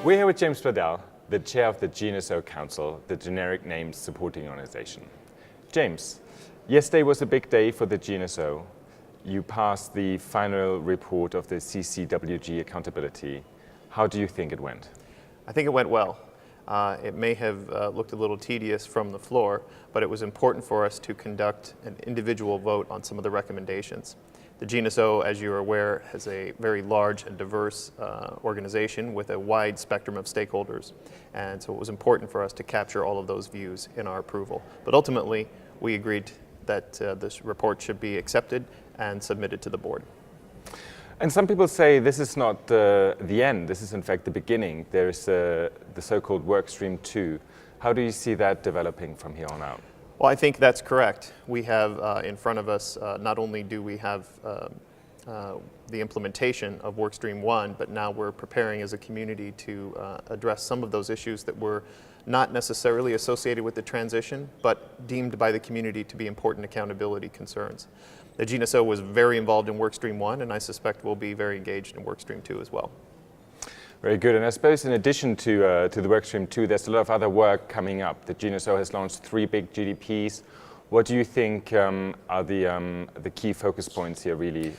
We're here with James Bladell, the chair of the Gnso Council, the generic names supporting organization. James, yesterday was a big day for the Gnso. You passed the final report of the CCWG accountability. How do you think it went? I think it went well. It may have looked a little tedious from the floor, but it was important for us to conduct an individual vote on some of the recommendations. The Gnso, as you're aware, has a very large and diverse organization with a wide spectrum of stakeholders. And so it was important for us to capture all of those views in our approval. But ultimately, we agreed that this report should be accepted and submitted to the board. And some people say this is not the end, this is in fact the beginning. There is the so-called Workstream 2. How do you see that developing from here on out? Well, I think that's correct. We have in front of us, not only do we have the implementation of Workstream 1, but now we're preparing as a community to address some of those issues that were not necessarily associated with the transition, but deemed by the community to be important accountability concerns. The Gnso was very involved in Workstream 1, and I suspect will be very engaged in Workstream 2 as well. Very good. And I suppose in addition to the Workstream 2, there's a lot of other work coming up. The Gnso has launched 3 big GDPs. What do you think are the key focus points here, really?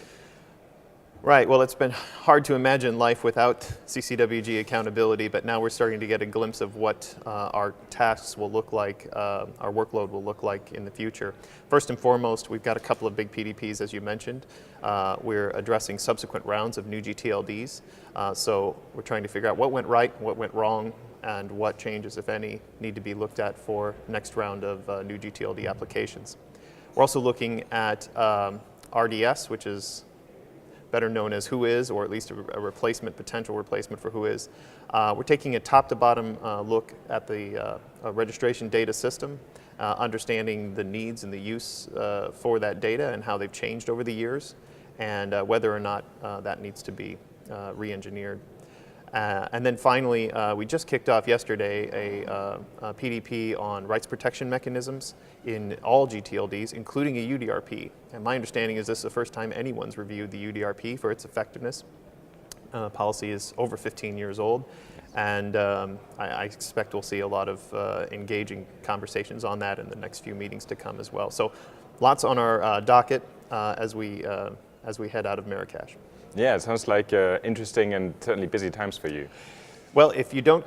Right. Well, it's been hard to imagine life without CCWG accountability, but now we're starting to get a glimpse of what our tasks will look like, our workload will look like in the future. First and foremost, we've got a couple of big PDPs, as you mentioned. We're addressing subsequent rounds of new GTLDs. So we're trying to figure out what went right, what went wrong, and what changes, if any, need to be looked at for next round of new GTLD applications. We're also looking at RDS, which is better known as Whois, or at least a replacement, potential replacement for Whois. We're taking a top-to-bottom look at the registration data system, understanding the needs and the use for that data and how they've changed over the years, and whether or not that needs to be re-engineered. And then finally, we just kicked off yesterday a PDP on rights protection mechanisms in all GTLDs, including a UDRP. And my understanding is this is the first time anyone's reviewed the UDRP for its effectiveness. Policy is over 15 years old, and I expect we'll see a lot of engaging conversations on that in the next few meetings to come as well. So lots on our docket as we head out of Marrakesh. Yeah, it sounds like interesting and certainly busy times for you. Well, if you come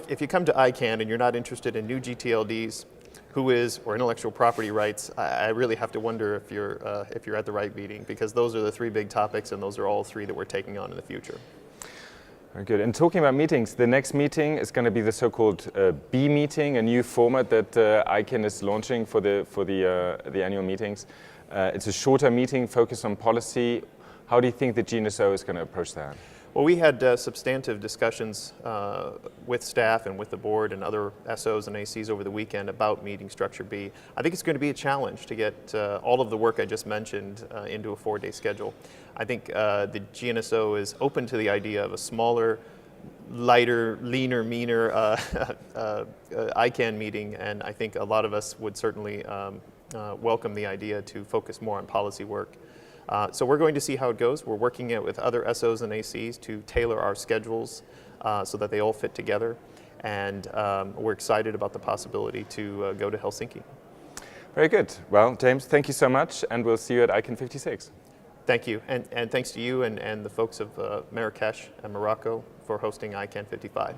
to Icann and you're not interested in new GTLDs, Whois, or intellectual property rights, I really have to wonder if you're at the right meeting, because those are the 3 big topics, and those are all 3 that we're taking on in the future. Very good. And talking about meetings, the next meeting is going to be the so-called B meeting, a new format that Icann is launching for the annual meetings. It's a shorter meeting focused on policy. How do you think the Gnso is going to approach that? Well, we had substantive discussions with staff and with the board and other SOs and ACs over the weekend about meeting structure B. I think it's going to be a challenge to get all of the work I just mentioned into a 4-day schedule. I think the Gnso is open to the idea of a smaller, lighter, leaner, meaner Icann meeting, and I think a lot of us would certainly welcome the idea to focus more on policy work. So we're going to see how it goes. We're working with other SOs and ACs to tailor our schedules so that they all fit together. And we're excited about the possibility to go to Helsinki. Very good. Well, James, thank you so much, and we'll see you at Icann 56. Thank you. And thanks to you and the folks of Marrakesh and Morocco for hosting Icann 55.